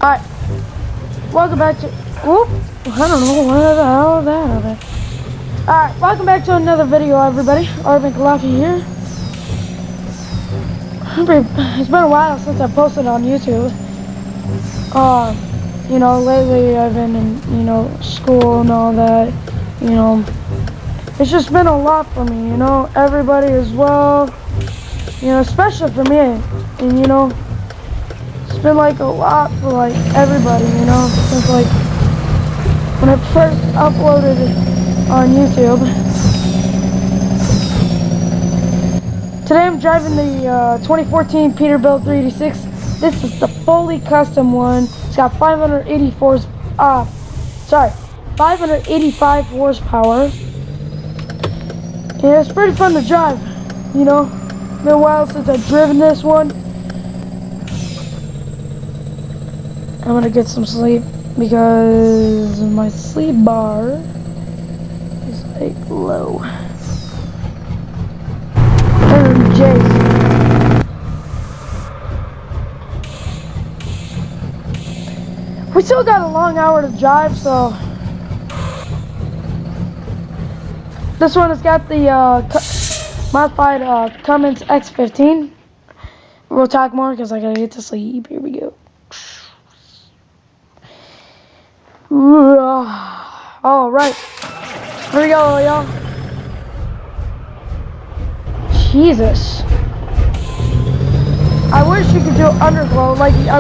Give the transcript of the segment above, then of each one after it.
Alright, welcome back to, whoop, I don't know what the hell is that over there. Alright, welcome back to another video, everybody. Arvin Kalafi here. It's been a while since I posted on YouTube. You know, lately I've been in, school and all that, It's just been a lot for me, everybody as well, especially for me. And, it's been like a lot for like everybody, since like when I first uploaded it on YouTube. Today I'm driving the 2014 Peterbilt 386. This is the fully custom one. It's got 585 horsepower. Yeah, it's pretty fun to drive, Been a while since I've driven this one. I'm gonna get some sleep because my sleep bar is like low. Jace. We still got a long hour to drive, so this one has got the modified Cummins X15. We'll talk more because I gotta get to sleep. Here we go. All right, here we go, y'all. Jesus, I wish you could do underglow. Like I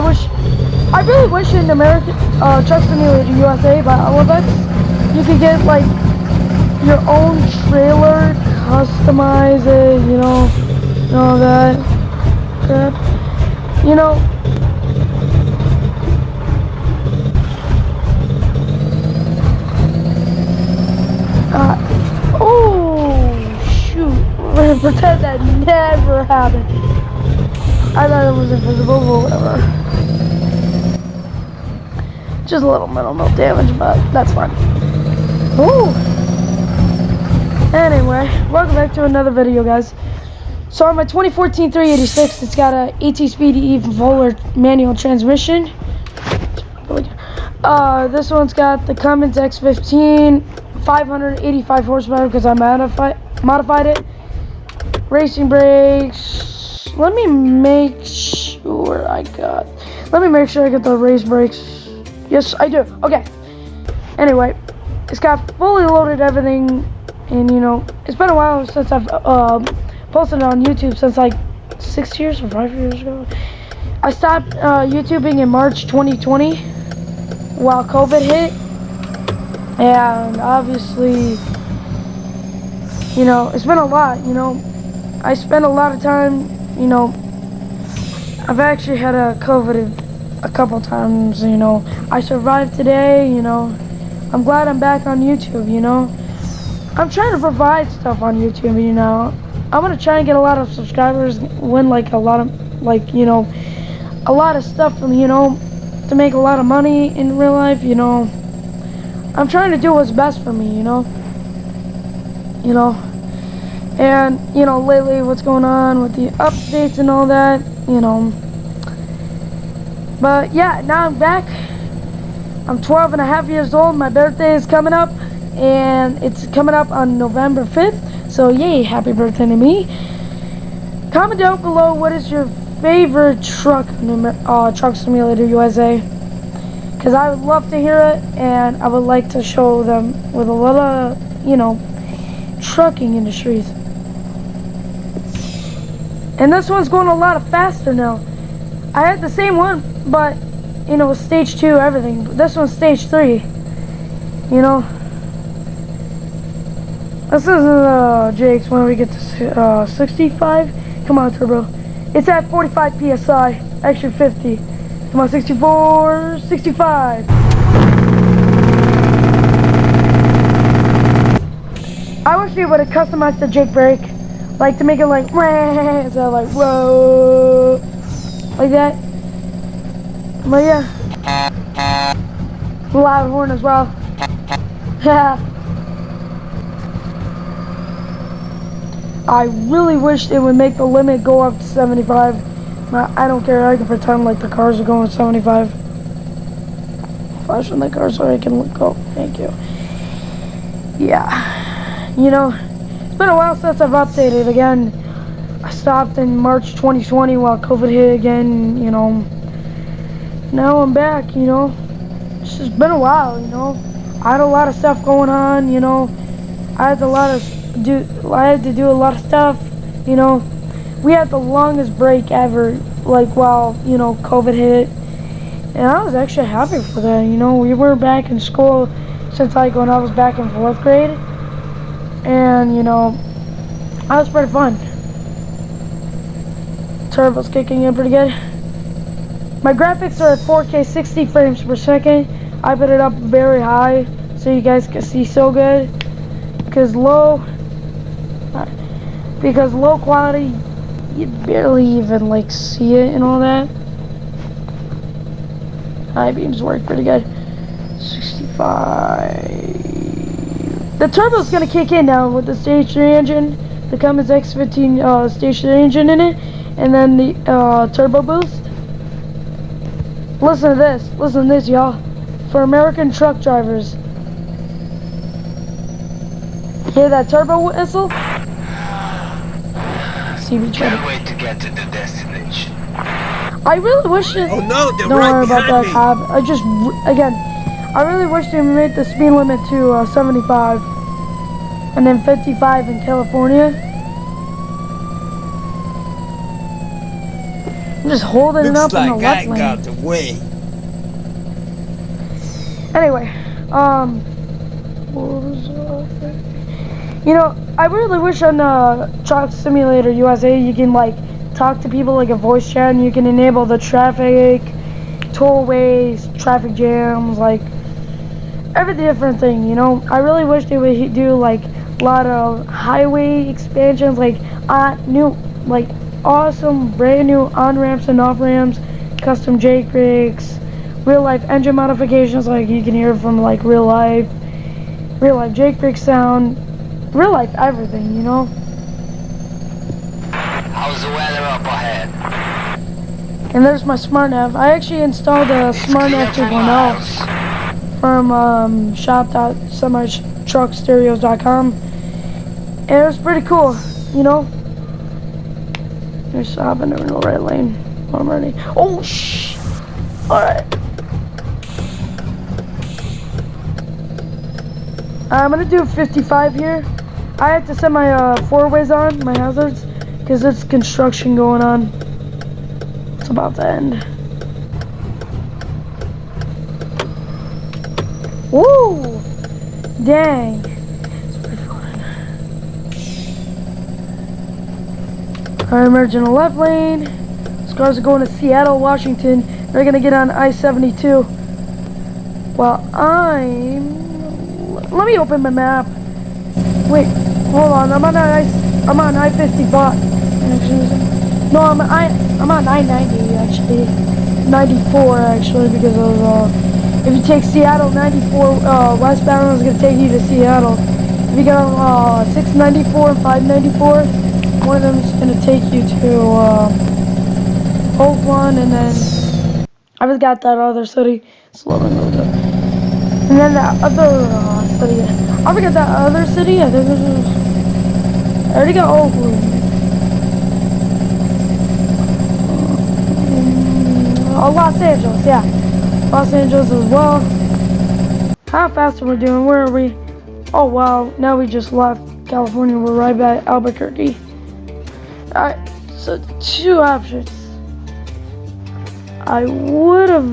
really wish in American Truck Simulator USA by Olympics you could get like your own trailer, customize it, and all that crap, oh shoot, we're gonna pretend that never happened. I thought it was invisible, but whatever. Just a little minimal damage, but that's fine. Ooh. Anyway, welcome back to another video, guys. So on my 2014 386, it's got a 18-speed e-Volar manual transmission. This one's got the Cummins X15, 585 horsepower because I modified it. Racing brakes. Let me make sure I got the race brakes. Yes, I do. Okay. Anyway, it's got fully loaded everything, and it's been a while since I've posted it on YouTube, since like 6 years or 5 years ago. I stopped YouTubing in March 2020 while COVID hit, and obviously, it's been a lot. I spent a lot of time. I've actually had a COVID a couple times, I survived today, I'm glad I'm back on YouTube, I'm trying to provide stuff on YouTube, I'm gonna try and get a lot of subscribers, win like a lot of, a lot of stuff, to make a lot of money in real life, I'm trying to do what's best for me, and, lately what's going on with the updates and all that, But yeah, now I'm back. I'm 12 and a half years old. My birthday is coming up, and it's coming up on November 5th. So yay, happy birthday to me. Comment down below what is your favorite Truck Simulator USA. Because I would love to hear it, and I would like to show them with a lot of, trucking industries. And this one's going a lot faster now. I had the same one, but stage 2 everything. This one's stage 3. This is Jake's when we get to 65. Come on, turbo. It's at 45 psi. Actually 50. Come on, 64, 65. I wish they would have customized the Jake brake, like to make it like so like whoa, like that. But yeah, loud horn as well. I really wish they would make the limit go up to 75. I don't care. I can pretend like the cars are going 75. flash on the car so I can look up. Thank you. Yeah. You know, it's been a while since I've updated again. I stopped in March 2020 while COVID hit again, you know. Now I'm back, you know. It's just been a while, you know. I had a lot of stuff going on, you know. I had to do a lot of stuff, you know. We had the longest break ever, like while, you know, COVID hit. And I was actually happy for that, you know. We were back in school since like when I was back in 4th grade. And, you know, that was pretty fun. Turbo's kicking in pretty good. My graphics are at 4K 60 frames per second. I put it up very high so you guys can see so good. Because low quality, you barely even like see it and all that. High beams work pretty good. 65. The turbo's gonna kick in now with the stage 3 engine, the Cummins X15 stage 3 engine in it, and then the turbo boost. Listen to this. Listen to this, y'all. For American truck drivers. Hear that turbo whistle? Can't wait to get to the destination. I really wish it. Oh no, they're Don't right worry about that, behind me. Cobb. I really wish they made the speed limit to 75, and then 55 in California. I'm just holding it up Looks in the like left I lane. got away. Anyway, you know, I really wish on Truck Simulator USA you can like talk to people like a voice chat, and you can enable the traffic, tollways, traffic jams, like every different thing. You know, I really wish they would do like a lot of highway expansions, like awesome brand new on ramps and off ramps, custom Jake brakes, real life engine modifications, like you can hear from like real life Jake brake sound, real life everything, you know. How's the weather up ahead? And there's my smart nav. I actually installed a smart nav 2.0 from shop.semitruckstereos.com, and it was pretty cool, you know. There's stopping in the right lane. I'm ready. Oh shh! Alright. I'm gonna do 55 here. I have to set my four ways on, my hazards, because there's construction going on. It's about to end. Woo! Dang. It's pretty fun. Alright, merge in the left lane. These cars are going to Seattle, Washington. They're gonna get on I-72. Well, let me open my map. Wait, hold on. I'm on I-55. No, I'm on I-90 actually. 94 actually, because of if you take Seattle 94 westbound, it's gonna take you to Seattle. If you go 694 and 594, one of them is gonna take you to Oakland, and then I forgot that other city. Slowly moved up. And then that other city. I forgot that other city. I think this is. I already got Oakland. Los Angeles, yeah. Los Angeles as well. How fast are we doing? Where are we? Oh wow, now we just left California. We're right by Albuquerque. Alright, so two options. I would have.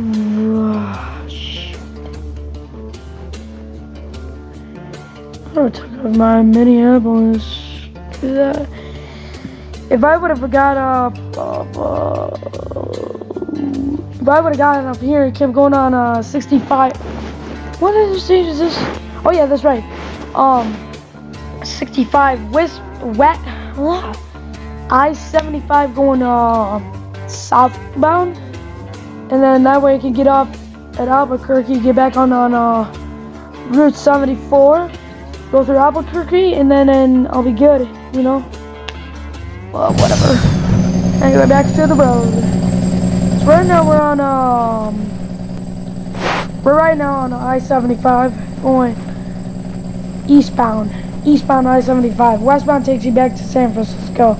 I would have took my Minneapolis. If I would have got up. If I would have gotten up here and kept going on 65. What other state is this? Oh yeah, that's right. 65 wet. I-75 going southbound, and then that way I can get up at Albuquerque, get back on Route 74, go through Albuquerque, and then I'll be good, you know. Well, whatever. Anyway, back to the road. So right now we're on We're right now on I-75 going eastbound. Eastbound I-75. Westbound takes you back to San Francisco.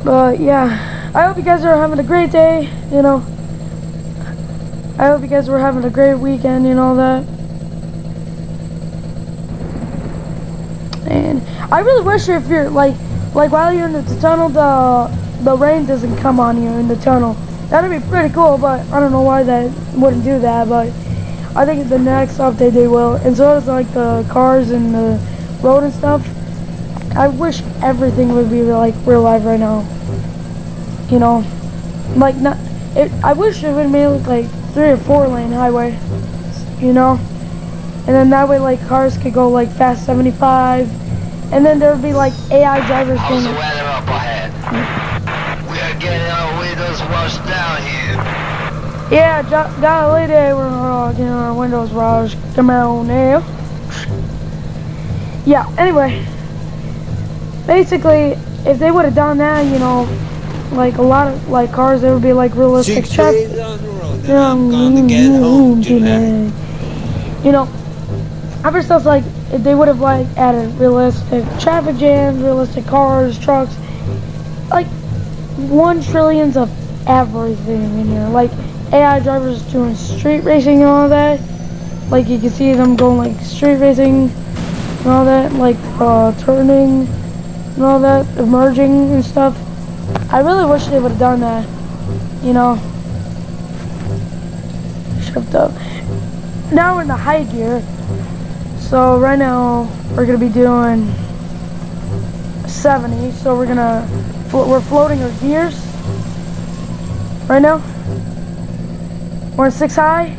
But yeah, I hope you guys are having a great day, you know. I hope you guys were having a great weekend and all that. And I really wish if you're like while you're in the tunnel, the rain doesn't come on you in the tunnel. That'd be pretty cool, but I don't know why that wouldn't do that. But I think the next update they will. And so does like the cars and the road and stuff. I wish everything would be like real life right now. You know, like not. I wish it would make like 3 or 4 lane highway. You know, and then that way like cars could go like fast 75, and then there would be like AI drivers How's going. the weather up ahead? We are getting our windows washed down here. Yeah, got a lady, we're getting our windows washed. Come on now. Yeah. Anyway, basically, if they would have done that, you know, like a lot of like cars, there would be like realistic 6 traffic. days on the road, then I'm gonna get home tonight. You know, other stuff like if they would have like added realistic traffic jams, realistic cars, trucks, like 1 trillions of everything in here. Like AI drivers doing street racing and all that. Like you can see them going like street racing and all that, like turning and all that, emerging and stuff. I really wish they would have done that. You know, shift up. Now we're in the high gear. So right now we're gonna be doing 70. So we're floating our gears right now. We're in 6 high,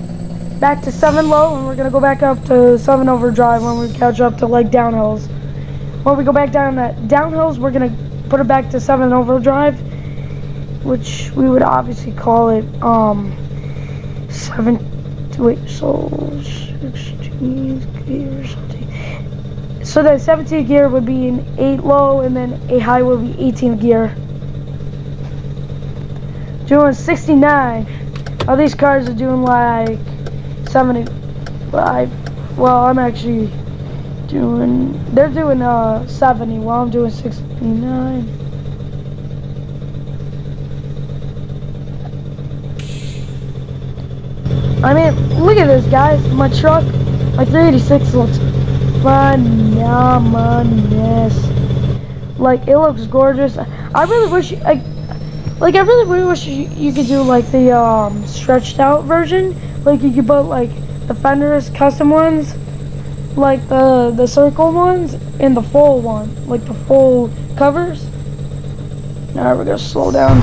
back to 7 low, and we're gonna go back up to 7 overdrive when we catch up to like downhills. When we go back down that downhills, we're gonna put it back to 7 overdrive, which we would obviously call it 16 gear or something. So that 17 gear would be an 8 low, and then a high would be 18 gear. Doing 69. All these cars are doing like 75. Well, I'm actually they're doing 70 while I'm doing 69. I mean, look at this, guys. My truck, my 386 looks phenomenous. Like, it looks gorgeous. I really wish, I really wish you could do like the stretched out version. Like you could put like the fenders, custom ones, like the circle ones, and the full one, like the full covers. Now we're gonna slow down.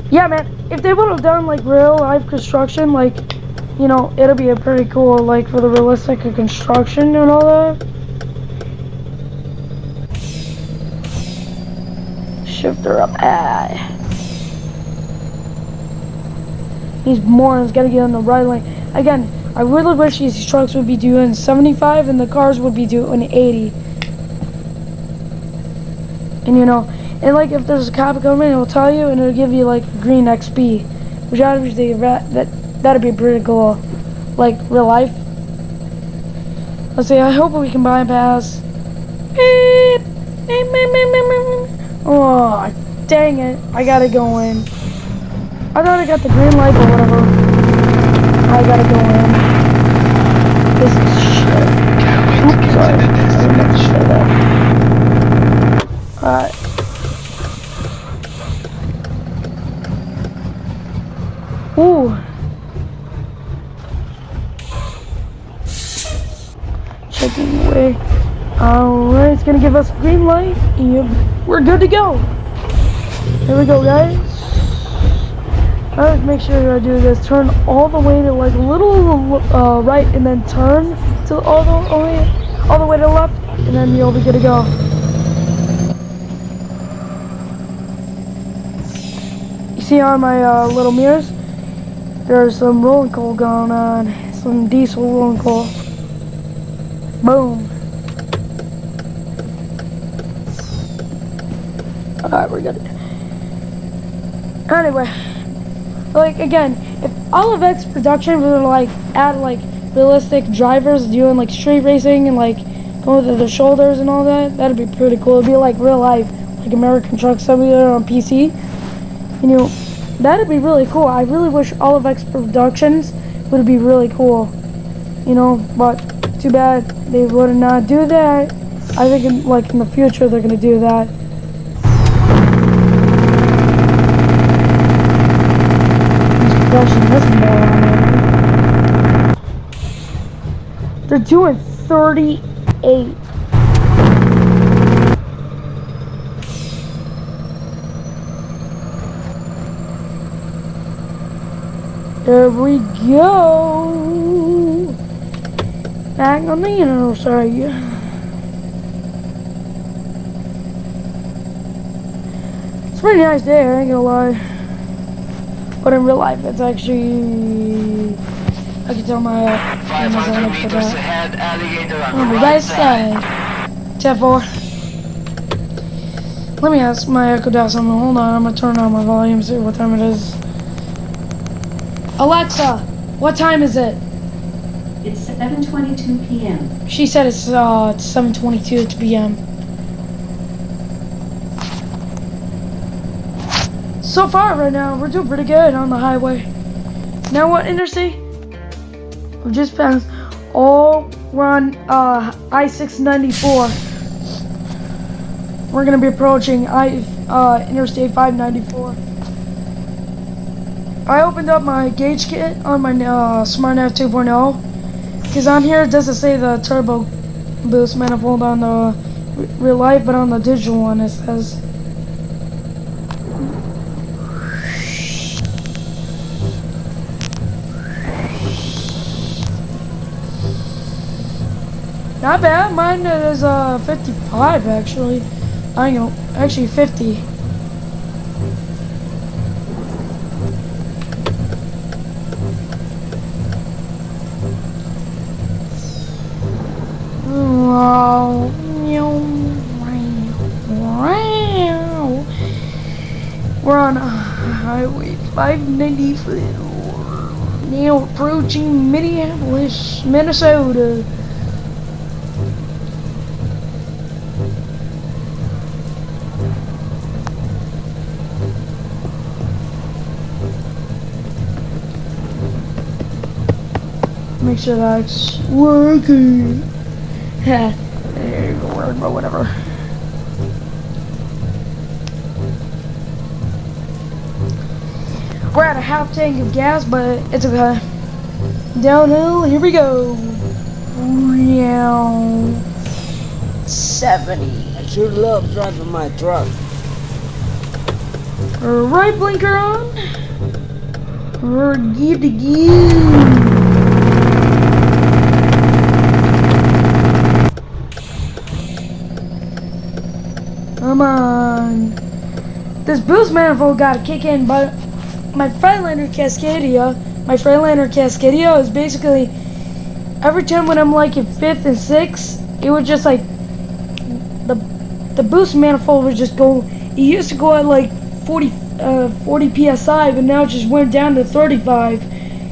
Yeah, man, if they would have done like real life construction, like, you know, it'll be a pretty cool, like, for the realistic construction and all that. Shifter up high. These morons gotta get on the right lane. Again, I really wish these trucks would be doing 75 and the cars would be doing 80. And you know, and like if there's a cop coming, it'll tell you and it'll give you like green XP, which obviously that'd be pretty cool, like real life. Let's see. I hope we can bypass. Beep, beep, beep, beep, beep, beep. Oh, dang it! I gotta go in. I thought I got the green light or whatever. I gotta go in. This is shit. Oops, sorry. I didn't mean to say that. Alright. Ooh. Checking away. Alright, it's gonna give us green light. And we're good to go. Here we go, guys. Alright, make sure I do this. Turn all the way to like a little right, and then turn to all the way to the left, and then you'll be good to go. You see on my little mirrors? There's some rolling coal going on. Some diesel rolling coal. Boom. Alright, we're good. Anyway, like again, if all of X production were like add like realistic drivers doing like street racing and like going to the shoulders and all that, that'd be pretty cool. It'd be like real life, like American Truck Simulator on PC. You know, that'd be really cool. I really wish all of X Productions would be really cool. You know, but too bad they would not do that. I think in the future they're gonna do that. They're doing 38. There we go. Back on the interstate. It's a pretty nice day, I ain't gonna lie. But in real life, it's actually, I can tell my 500 meters ahead, alligator on the the right right side. side. 10-4. Let me ask my Echo Dot something. Hold on, I'm gonna turn on my volume, see what time it is. Alexa, what time is it? It's 7:22 p.m. She said it's 7:22 p.m. So far right now, we're doing pretty good on the highway. Now what interstate? We just passed. Oh, we're on I-694. We're gonna be approaching Interstate 594. I opened up my gauge kit on my SmartNav 2.0 because on here it doesn't say the turbo boost manifold on the real life, but on the digital one it says. Not bad. Mine is 55 actually. I know, actually 50. We're on Highway 594. Now approaching Minneapolis, Minnesota. Make sure that's working. Yeah, there you go, or whatever. We're at a half tank of gas, but it's okay. Downhill, here we go. 70. I sure love driving my truck. Right blinker on. We're good to go. Come on. This boost manifold got to kick in, but my Freightliner Cascadia is basically every time when I'm like in 5th and 6th, it would just like the boost manifold would just go. It used to go at like 40 psi, but now it just went down to 35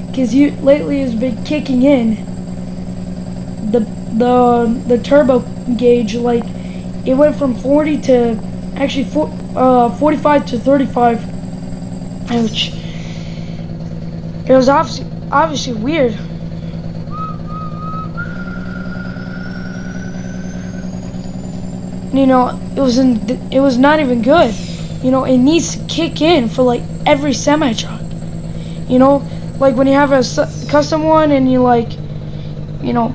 because lately it's been kicking in. The turbo gauge, like it went from 40 to actually 45 to 35, which it was obviously weird. You know, it was not even good. You know, it needs to kick in for like every semi truck. You know, like when you have a custom one and you like, you know,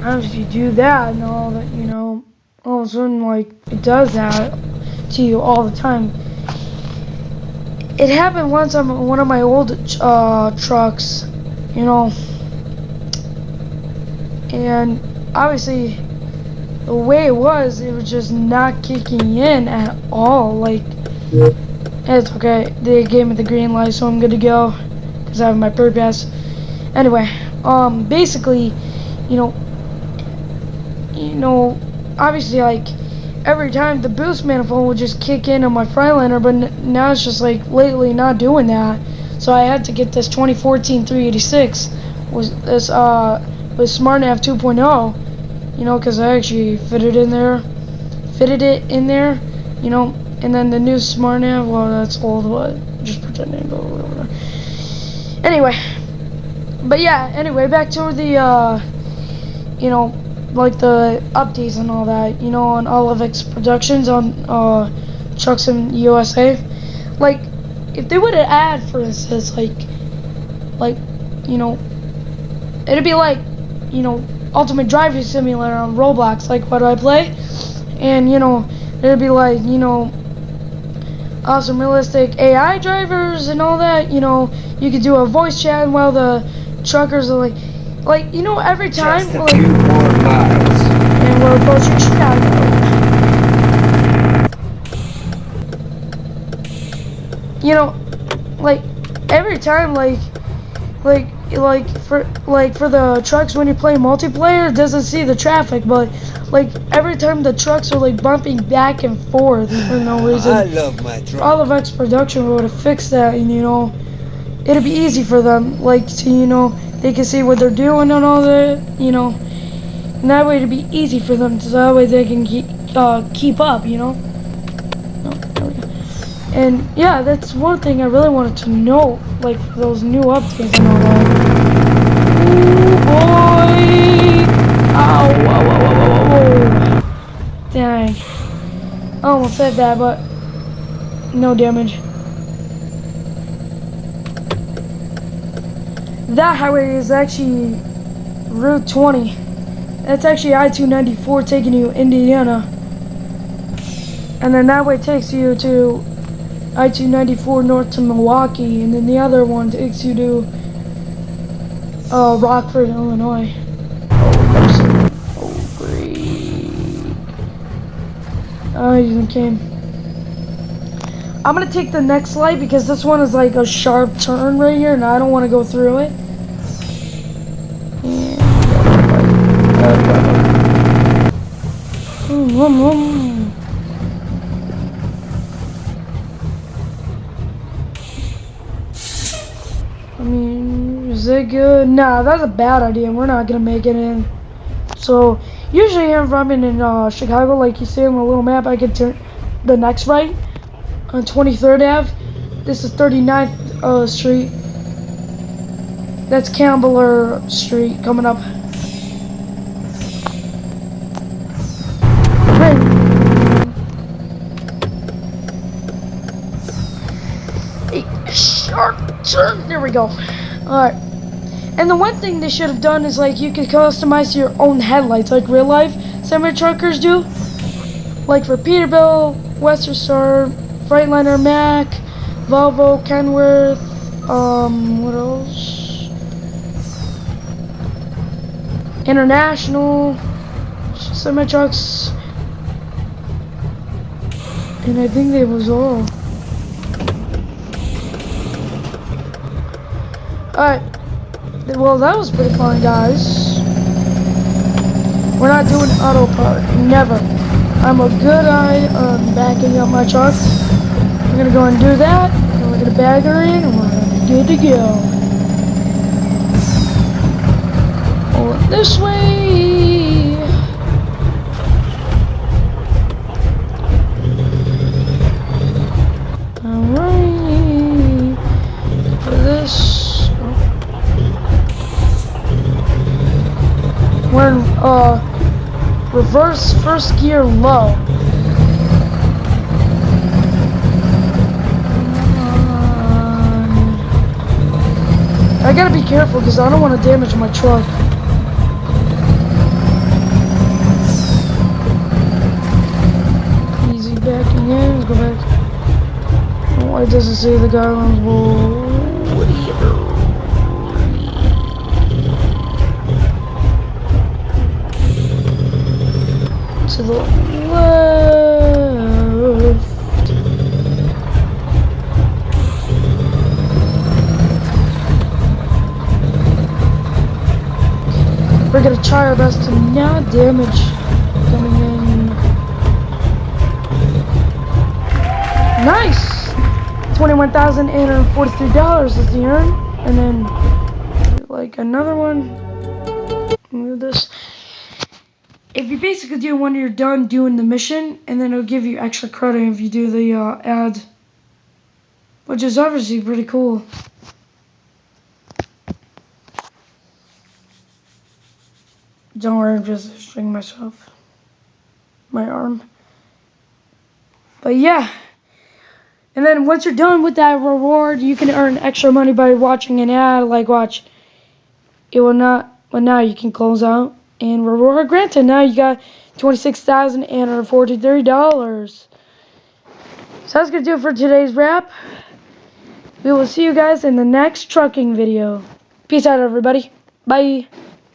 obviously do that and all that, you know, all of a sudden like it does that to you all the time. It happened once on one of my old trucks, you know, and obviously the way it was just not kicking in at all. Like, it's okay. They gave me the green light, so I'm good to go. because I have my bird pass. Anyway, basically, you know, obviously, like, every time the boost manifold would just kick in on my Freightliner, but now it's just like lately not doing that. So I had to get this 2014 386 with this with SmartNav 2.0, you know, because I actually fitted it in there, you know. And then the new SmartNav, well, that's old, but just pretending, but whatever. Anyway, but yeah, anyway, back to the you know, like the updates and all that, you know, on Olivex Productions on Trucks in USA. Like, if they would have add, for instance, like, you know, it'd be like, you know, Ultimate Driving Simulator on Roblox, like what I play, and, you know, it'd be like, you know, awesome realistic AI drivers and all that, you know, you could do a voice chat while the truckers are like, you know, every time, Just a like, few more miles. and we're approaching Chicago. You know, like, every time, like for the trucks, when you play multiplayer, it doesn't see the traffic, but like every time the trucks are like bumping back and forth for no reason. I love my truck. Olivex Production would have fixed that, and, you know, it'd be easy for them, like, to, you know, they can see what they're doing and all that, you know, and that way it'd be easy for them, so that way they can keep up, you know. And yeah, that's one thing I really wanted to know, like, those new updates and all that. Ooh, boy! Ow, whoa, whoa, whoa, whoa, whoa. Dang. I almost said that, but no damage. That highway is actually Route 20. That's actually I-294 taking you to Indiana. And then that way takes you to I-294 north to Milwaukee, and then the other one takes you to Rockford, Illinois. Oh, great. Oh, you came. I'm gonna take the next light because this one is like a sharp turn right here, and I don't want to go through it. I mean, is it good? Nah, that's a bad idea. We're not gonna make it in. So usually if I'm in Chicago, like you see on the little map, I can turn the next right on 23rd Ave. This is 39th Street. That's Campbell Street coming up. Sharp turn. There we go. Alright. And the one thing they should have done is, like, you could customize your own headlights like real life semi-truckers do. Like for Peterbilt, Western Star, Freightliner, Mack, Volvo, Kenworth, what else? International semi-trucks. And I think that was all. Alright, well, that was pretty fun, guys. We're not doing auto park, never. I'm a good eye on backing up my truck. We're gonna go and do that, and we're gonna bag her in, and we're gonna be good to go. Over this way. Alright, for this. We're in reverse first gear low. I gotta be careful because I don't want to damage my truck. Easy backing in. Let's go back. Why does it say the guidelines? Whoa. To the left. We're gonna try our best to not damage coming in. Nice! $21,843 is the earn. And then, like, another one. Move this. If you basically do when you're done doing the mission, and then it'll give you extra credit if you do the ad. Which is obviously pretty cool. Don't worry, I'm just stringing myself. My arm. But yeah. And then once you're done with that reward, you can earn extra money by watching an ad. Like, watch. It will not. Well, now you can close out. And reward granted. Now you got $26,843. So that's going to do it for today's wrap. We will see you guys in the next trucking video. Peace out, everybody. Bye.